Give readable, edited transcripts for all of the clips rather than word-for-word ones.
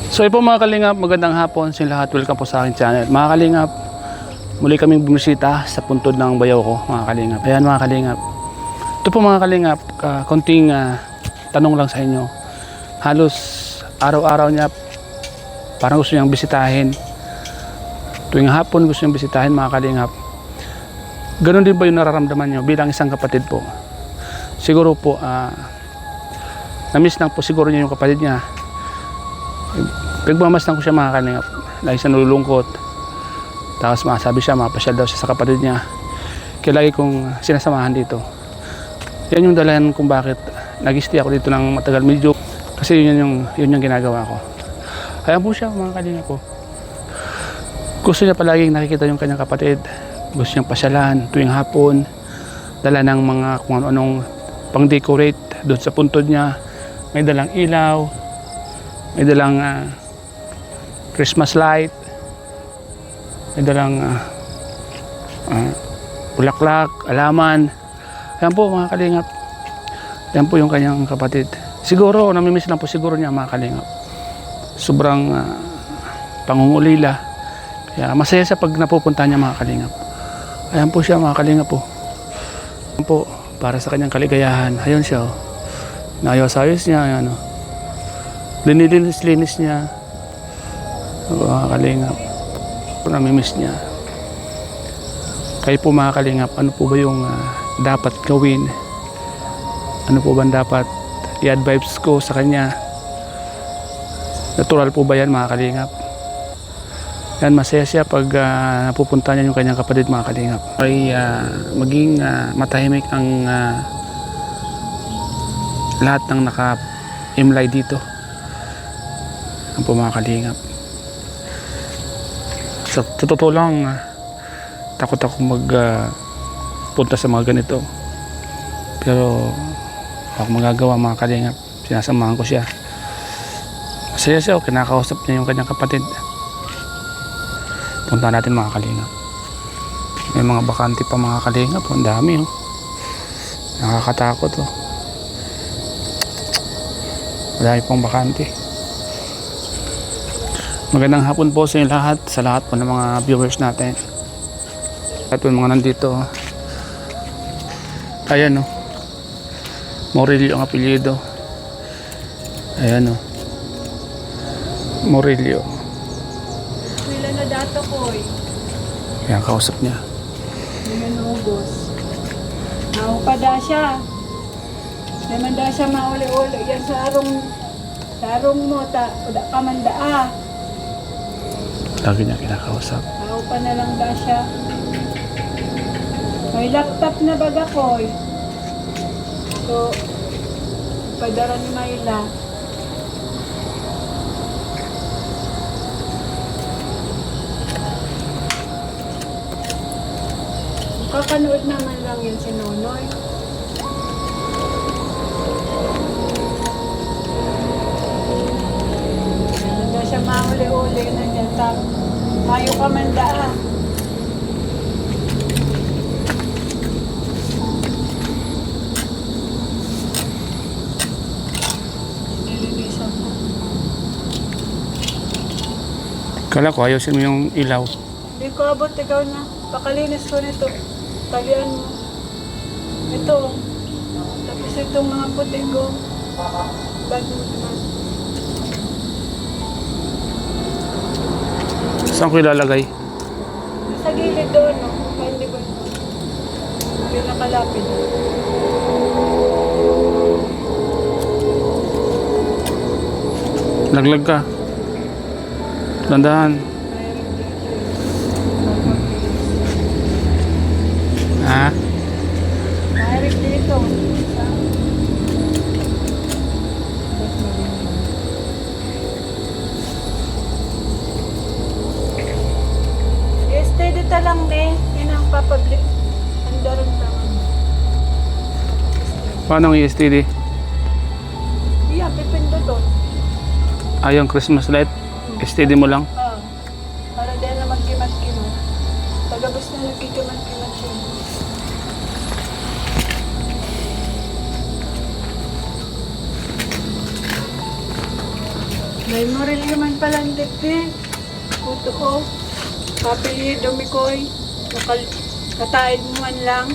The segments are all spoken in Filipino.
So po mga kalingap, magandang hapon sa lahat. Welcome po sa aking channel. Mga kalingap, muli kaming bumisita sa puntod ng bayaw ko, mga kalingap. Ayan mga kalingap. Ito po mga kalingap, konting tanong lang sa inyo. Halos araw-araw niya parang gusto niyang bisitahin. Tuwing hapon gusto niyang bisitahin mga kalingap. Ganon din ba yung nararamdaman niyo bilang isang kapatid po? Siguro po, na-miss lang po siguro niya yung kapatid niya. Pagmamasdan ko siya mga kalingap, lagi siya nalulungkot, tapos masabi siya mapasyal daw siya sa kapatid niya, kaya lagi kong sinasamahan dito. Yan yung dahilan kung bakit nag-stay ako dito ng matagal, medyo kasi yun yung ginagawa ko. Ayan po siya mga kalingap po, gusto niya palaging nakikita yung kanyang kapatid, gusto niyang pasyalan tuwing hapon, dala ng mga kung anong pang decorate doon sa puntod niya. May dalang ilaw, may dalang Christmas light, may dalang bulaklak, alaman. Ayan po mga kalingap, ayan po yung kanyang kapatid. Siguro namimiss lang po siguro niya mga kalingap, sobrang pangungulila, kaya masaya siya pag napupunta niya mga kalingap. Ayan po siya mga kalingap po. Ayan po, para sa kanyang kaligayahan. Ayun siya oh, naayos-ayos niya, ayan oh, linilinis niya. Mga kalingap, namimiss niya. Kayo po mga kalingap, ano po ba yung dapat gawin? Ano po ba dapat i-advise ko sa kanya? Natural po ba yan mga kalingap? Yan, masaya siya pag napupunta niya yung kanyang kapatid mga kalingap. Ay maging matahimik ang lahat ng naka-imlay dito. Yan po mga kalingap. Sa totoo lang, takot ako punta sa mga ganito. Pero ako magagawa mga kalingap, sinasamahan ko siya. Masaya siya, kinakausap niya yung kanyang kapatid. Punta natin mga kalingap. May mga bakante pa mga kalingap, ang dami oh. Nakakatakot oh. Madami pong bakante. Magandang hapon po sa lahat po ng mga viewers natin. At yung mga nandito. Ayan o. Morillo ang apelyido. Ayan o. Morillo. Wala na dato ko eh. Ayan, kausap niya. Ngayon August. Naupada siya. Naman daw siya mauli-uli. Yan sa arong mo. Uda ka man daa. Lagi niya kinakausap. Tao pa na lang daw siya. May laptop na baga ko eh. So, padara ni Mayla. Kakanood naman lang yun si Nonoy. Naman daw siya mauli-uli na dyan. Mayo ka man daa. Nililisan ko. Kala ko ayusin mo yung ilaw. Hindi ko abot, ikaw na. Pakalinis ko nito. Talian mo. Ito. Tapos itong mga puti ko. Bad mo naman. Saan ko ilalagay? Sa gilid doon, no? Hindi ko. Pinakalapit. Laglag ka. Landahan. Ha? Mahirig dito. Stay dito lang din. Yan ang papablik. Andaran lang. Paano ang ESTD? Iya, pipindo to. Yung Christmas light? STD mo lang? Para din na magkimat-kimat. Tagabos na nagkikimat-kimat siya. May morilyo man palang dito. Puto ko. Papilido mi ko'y. Kataid mo man lang.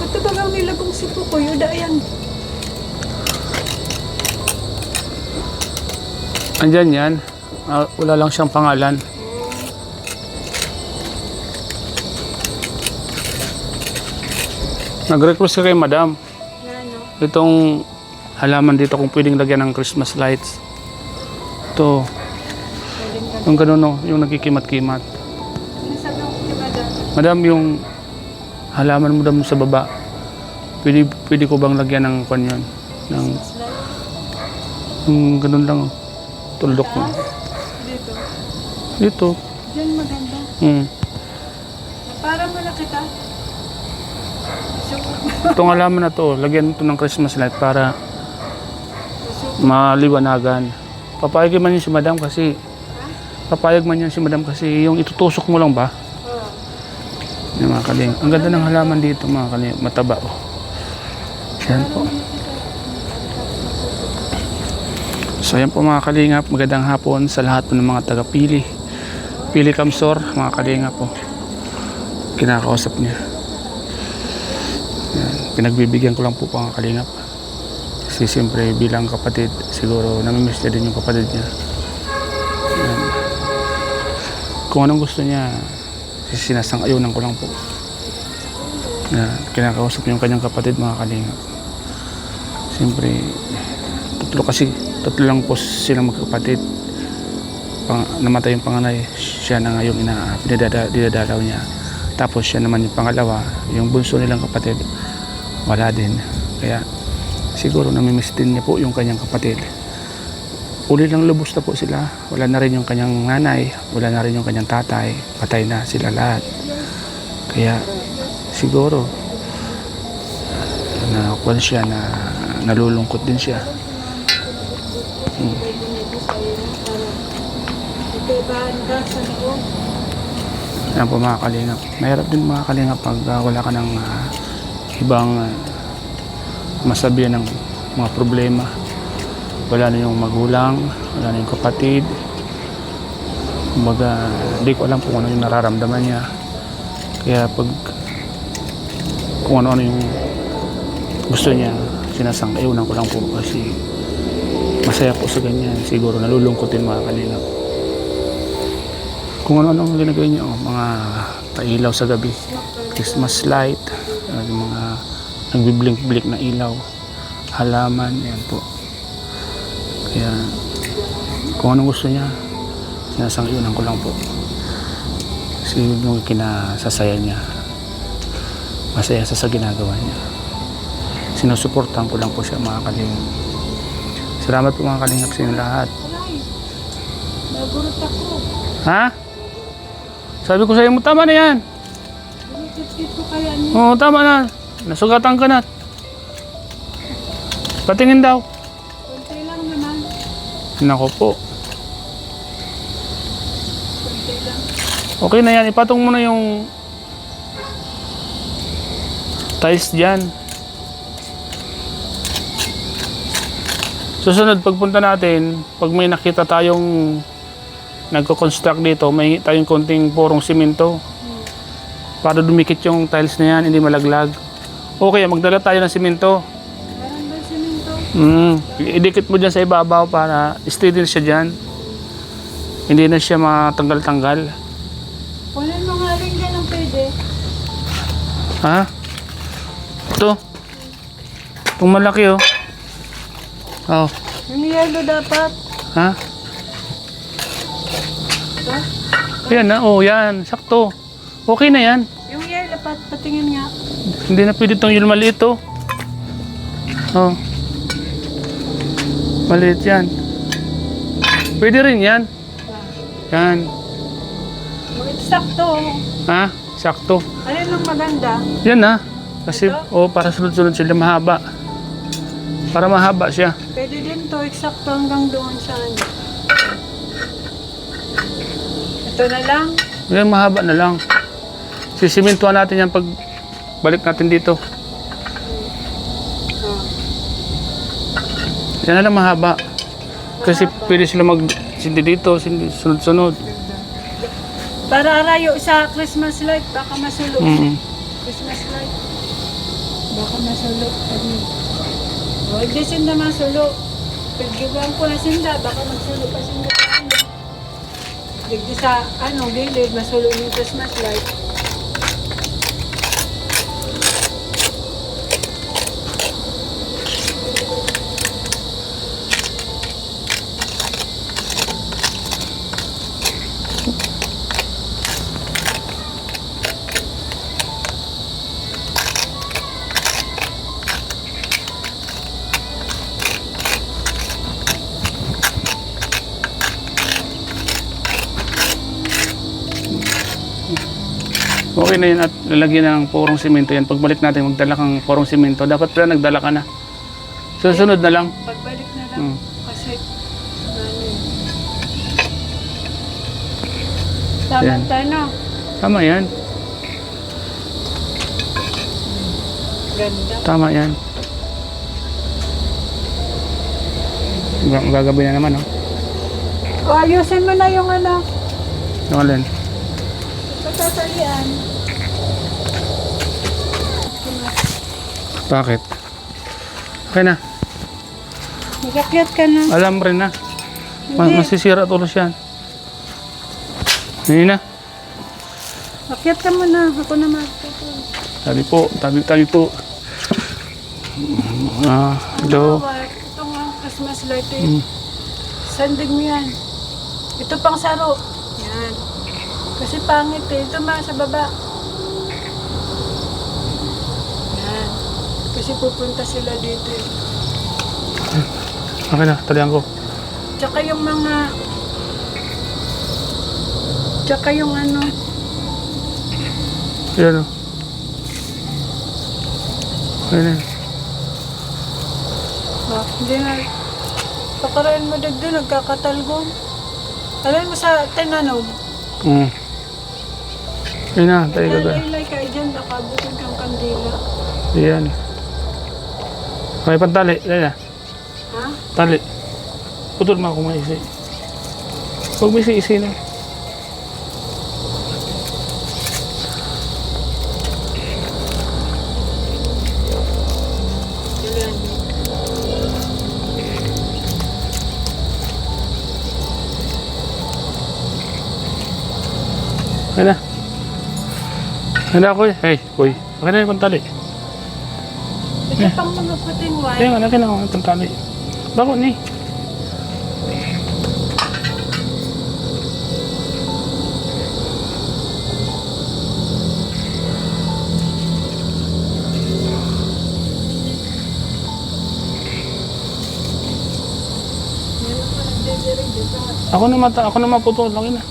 Ito bagang nilagong si Pukoy. Uda yan. Andyan yan. Wala lang siyang pangalan. Nag-request ka kay madam. Ano? Itong halaman dito kung pwedeng lagyan ng Christmas lights. Ito. Pwedeng ka. Yung ganun no, yung nagkikimat-kimat. Ano sabi ko kay madam? Madam, yung halaman mo dam sa baba, pwede ko bang lagyan ng kwan yun? Ng, Slide. yung ganun lang. Tuldok mo. Dito. Dito. Diyan maganda. Para malaki ka. Itong halaman na to, lagyan ito ng Christmas light para maliwanagan. Papayag man yun si madam kasi yung itutusok mo lang ba? Yung mga kaling. Ang ganda ng halaman dito mga kaling. Mataba oh. Yan po. So yan po mga kalingap. Magandang hapon sa lahat po ng mga taga-Pili. Pili Kamsor, mga kalingap po. Kinakausap niya. Yan. Pinagbibigyan ko lang po mga kalingap. Kasi siyempre bilang kapatid, siguro namimiss niya din yung kapatid niya. Yan. Kung anong gusto niya, sinasang-ayunan ko lang po. Yan. Kinakausap niya yung kanyang kapatid mga kalingap. Siyempre, tatlo lang po silang magkapatid. Namatay yung panganay, siya na nga yung dinadalaw niya. Tapos siya naman yung pangalawa, yung bunso nilang kapatid, wala din. Kaya siguro namimiss din niya po yung kanyang kapatid. Uli lang lubos na po sila. Wala na rin yung kanyang nanay, wala na rin yung kanyang tatay. Patay na sila lahat. Kaya siguro nakuha siya na nalulungkot din siya. Yan po mga kalingap. Mahirap din mga kalingap pag wala ka ng ibang masabihan ng mga problema. Wala na yung magulang, wala na yung kapatid. Kumbaga, hindi ko alam kung ano yung nararamdaman niya. Kaya pag kung ano yung gusto niya, sinasang-ayunan ko lang po kasi masaya po sa ganyan. Siguro nalulungkot din mga kalingap. Kung ano-ano ang ginagawin niyo, mga pailaw sa gabi, Christmas light, yung mga nagbiblink-blink na ilaw, halaman, yan po. Kaya kung anong gusto niya, sinasang-ayunan ko lang po. Kasi yung kinasasaya niya, masaya sa ginagawa niya. Sinusuportahan ko lang po siya mga kalingap. Salamat po mga kalingap sa inyo lahat. Nagurot ako. Ha? Sabi ko sa iyo, tama na yan. Binitip ko kaya niya. Oo, tama na. Nasugatan ka na. Patingin daw. Kunti lang naman. Nako po. Kunti lang. Okay na yan. Ipatong mo na yung tiles dyan. Susunod, pagpunta natin, pag may nakita tayong nagko-construct dito, may tayong konting purong simento para dumikit yung tiles na yan, hindi malaglag. Okay, magdala tayo ng simento. Meron ba siminto? Idikit mo dyan sa ibabaw para steady na siya dyan. Hindi na siya matanggal-tanggal. Kunin mo nga rin dyan ang pwede. Ha? Ito. Itong malaki oh. Oh. Yung yellow dapat. Ha? Ha? Ayan na, oh yan, sakto. Okay na yan. Yung yellow, patingin nga. Hindi na pwede itong yung maliit oh. Oh. Maliit yan. Pwede rin yan. Yan. Sakto. Ha? Sakto. Alin ang maganda? Yan na. Kasi, oh, para sunod-sunod sila mahaba. Para mahaba siya. Pwede din to, eksakto hanggang doon sa ano. Ito na lang. Yan, mahaba na lang. Sisimintuan natin yan pag balik natin dito. Yan na lang mahaba. Kasi pwede sila sindi dito, sindi sunod-sunod. Para arayo sa Christmas light, baka masulog. Christmas light. Baka masulog. O, hindi sinda masulog. Paggiwan ko na sinda, baka magsulog pa sinda. Digdi sa, gilid, masulog yung Christmas light. Okay na yun at lalagyan na ng purong simento yan. Pagbalik natin, magdala kang purong simento. Dapat pala nagdala ka na. Susunod na lang. Pagbalik na lang. Kasi, Yan. Tama tayo. Tama yan. Ganda. Tama yan. Gagabi na naman, oh. O, ayusin mo na yung Yung alin? patatalian. Bakit? Okay na. Magakyat ka na. Alam rin na. Hindi. Masisira tulos yan. Hindi na. Akyat ka muna. Ako na magpapal. Tabi po. Hello. Ito nga, Christmas light eh. Sandig mo yan. Ito pang saro. Yan. Kasi pangit eh. Ito sa baba. Yan. Kasi pupunta sila dito eh. Okay na, talihan ko. Tsaka yung mga... Tsaka yung Yan, oh. Okay na. Hindi na. Pakarayan mo dagdo, nagkakatalgong. Alin mo sa tinanog. Okay na, tayo ka. Lalay ka dyan, baka butin kang kandila. Yan. Okay, pantali. Yan na. Ha? Tali. Putol mo kung may isi. Huwag may isi na. Okay na. Okay na ako eh. Hey, boy. Okay na yung pantali. Ito pang mga puting white. Kaya nga, nakin ako ang pantali. Bako ni. Ako na maputol. Okay na.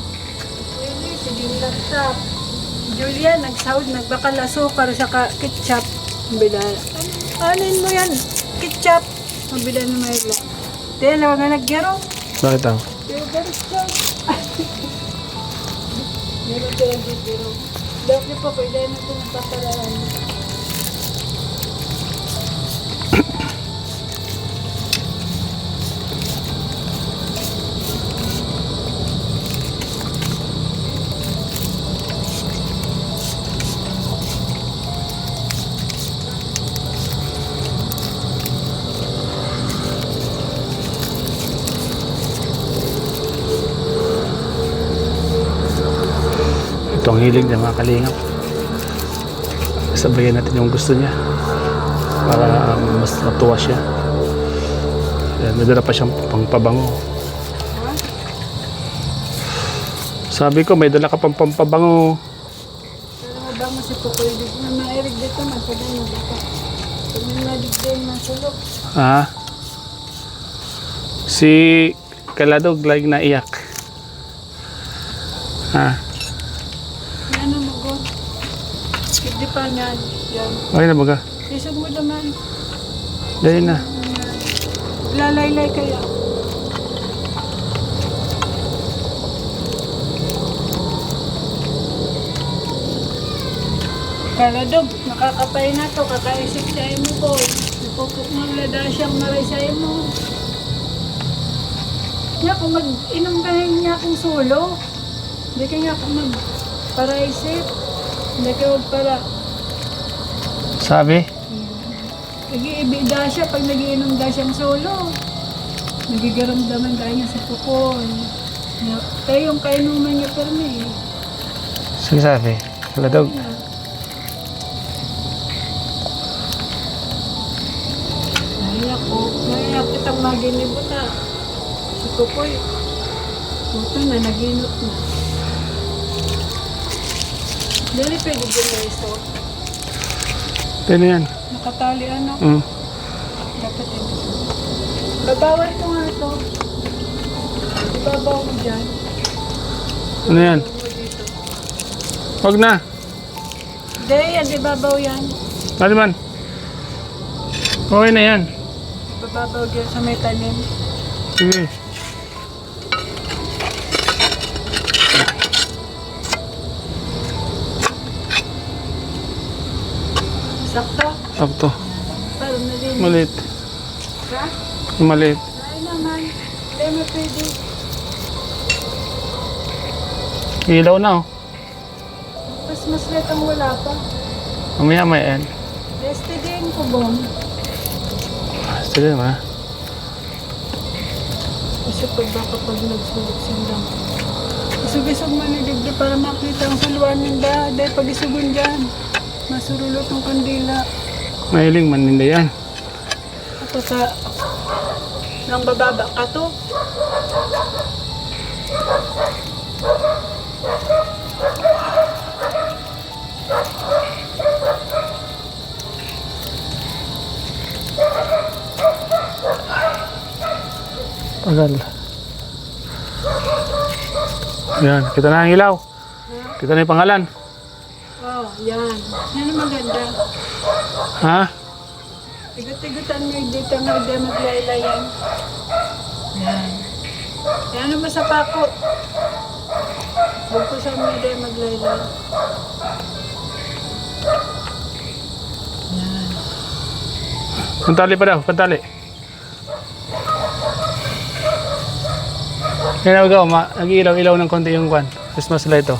Sige, laptop. Julia, nagsahod, nagbakal asukar sa ketchup. Bila. Anin mo yan? Ketchup. Mabila na may ila. Tiyan, huwag nga nagyaro. Bakit ako? Pero garis ka. Meron tayo dito. Pero dati pa, pwede na ito nagpaparaan. Ito ang hilig niya mga kalingap. Sabayan natin yung gusto niya para mas natuwa siya. Ayan, may dala pa siyang pangpabango. Sabi ko may dala ka pang pampabango. Pero mabango si Pukoy. Di ko na mairig dito. Magpagay mo dito. Pag may madigday, masulok. Si Kaladog like naiyak. Ano mo go? Hindi pa niyan. Yan. Okay na baga? Isog mo naman. Dahil na. Lalaylay kaya. Kaladog, nakakapay na to. Kakaisip sa imo ko. Ipupok mo lada siyang maray sa imo. Nga kung mag-inom ka niya akong solo, hindi ka nga ako mag-paraisip. Hindi ka para Sabi? nag-iibida siya pag nagiinom daw siyang solo. Nagigaramdaman daw niya sa kuko. Kaya yung kainuman niya permi. Sige sabi. Kaladog. Naiyak kitang maginibot na. Si Kukoy. Puto na, naginot na. Dali pwede din na ito. Pwede yan. Nakatali ano. Mm. Dapat ito. Babawal ko nga ito. Ibabaw mo dyan. Ano yan? Ibabaw mo dito. Huwag na. Hindi, yan. Ibabaw yan. Mali man. Okay na yan. Ibabaw dyan sa may tanim. Sige. Sakto. Sakto. Parang nalinis. Maliit. Ha? Maliit. Ay naman. Hindi mo pwede. Ilaw na oh. Mas letang wala pa. Mamaya may yan. Destidiin ko, Bong. Sige naman. Kasi pag baka pag nagsulok sila. Isug-isug man ni Digdi para makita ang suluan ninda. Dahil pag isugon dyan, masurulot ang kandila. Mahiling man nila yan. Ako sa nang bababa ka to. Tagal. Yan, kita na ang ilaw. Kita na yung pangalan. Oh, yan. Yan ang maganda. Ha? Igut-igutan mo yung dito nga hindi maglaylayan. Yan. Yan naman sa pako. Bugkusan mo hindi maglaylay. Yan. Pantali pa daw, pantali. Yan ang gawa, nag-ilaw-ilaw ng konti yung kwan. Christmas light to.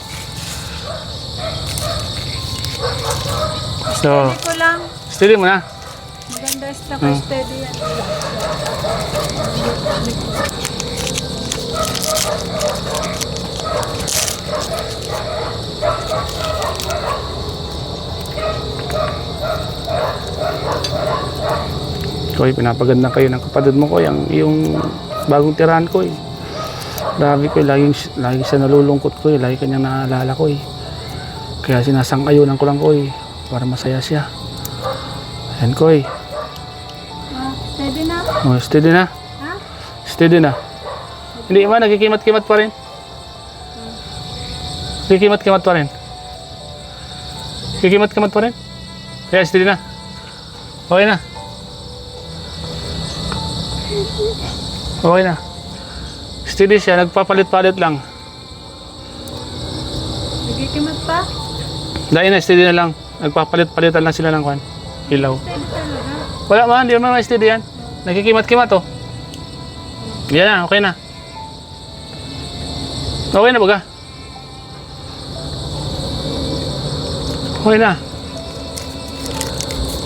So, Hindi ko lang. steady mo na. Maganda sa steady yan. Koy, pinapaganda kayo ng kapatid mo ko, yung bagong tirahan ko eh. Grabe ko, lagi siya nalulungkot ko eh, lagi kanyang naalala ko eh. Kaya sinasang-ayunan ko lang ko eh, para masaya siya. Ayan ko eh. Steady na? Oh, steady na. Ha? Steady na. Hindi ba, nagkikimat-kimat pa rin? Nagkikimat-kimat pa rin? Nagkikimat-kimat pa rin? Kaya steady na. Okay na. Okay na. Steady siya, nagpapalit-palit lang. Nagikimat pa? Dahil na, steady na lang. Nagpapalit-palitan lang sila ng kwan. Ilaw. Steady talaga. Wala man, di naman steady yan. Nagkikimat-kimat oh. Yan na, okay na. Okay na baga? Okay na.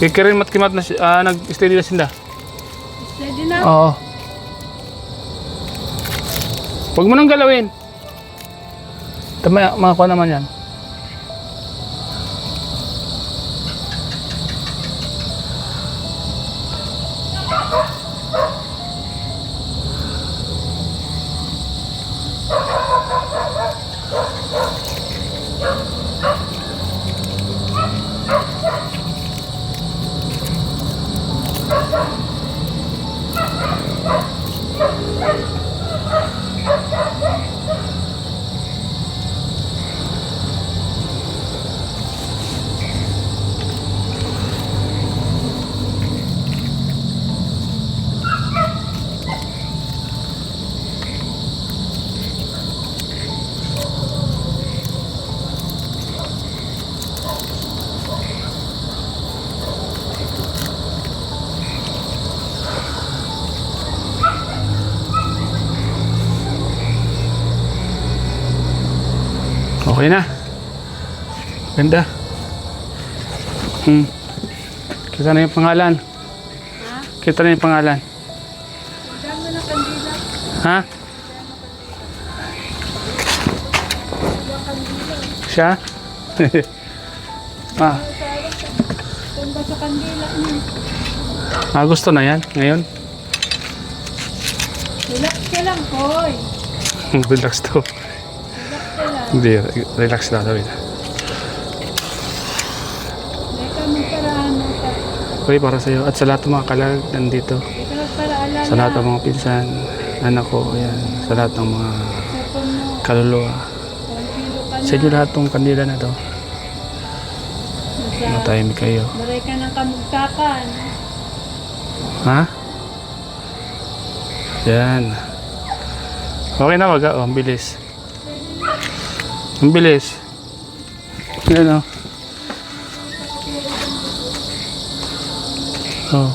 Kikirin mat-kimat na nag-steady na sila. Steady na? Oo. Huwag mo nang galawin. Tama, makakuha naman yan. Okay na. Ganda. Kita na yung pangalan. Ha? Kita na yung pangalan. Diyan mo na kandila. Ha? Siya? Tanda sa kandila niya. Gusto na yan ngayon. Relax ka lang, boy. Relax to. Relax ka lang. Hindi, relax na sabi na. Teka, magparaan mo ka. Okay, para sa'yo. At sa lahat ng mga kalag nandito. Teka, magparaalala. Sa lahat ng mga pinsan, anak ko, ayan. Sa lahat ng mga Cellphone mo. kaluluwa. 1 kilo ka na. Sa inyo lahat ng kandila na to. Nasa, Matahimik kayo. maray ka ng kamugtakan. Ha? Yan. Okay na wag. Oh, ang bilis. Ang bilis. Yan oh. Oh.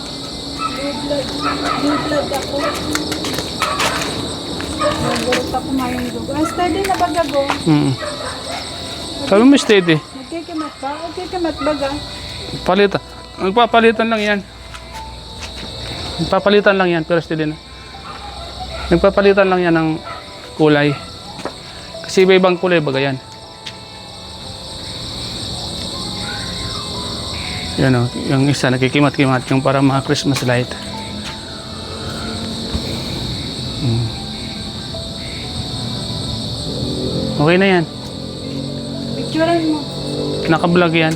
Blue blood ako. Nagulot ako mayong dugo. Ah, steady na baga go. Sabi mo steady. Nagkikimat ba? Nagkikimat baga. Palitan. Magpapalitan lang yan. Magpapalitan lang yan, pero steady na. Nagpapalitan lang yan ng kulay. Kasi iba-ibang kulay baga yan. Yan o, yung isa nakikimat-kimat yung para mga Christmas light. Okay na yan. Picturean mo. Naka-vlog yan.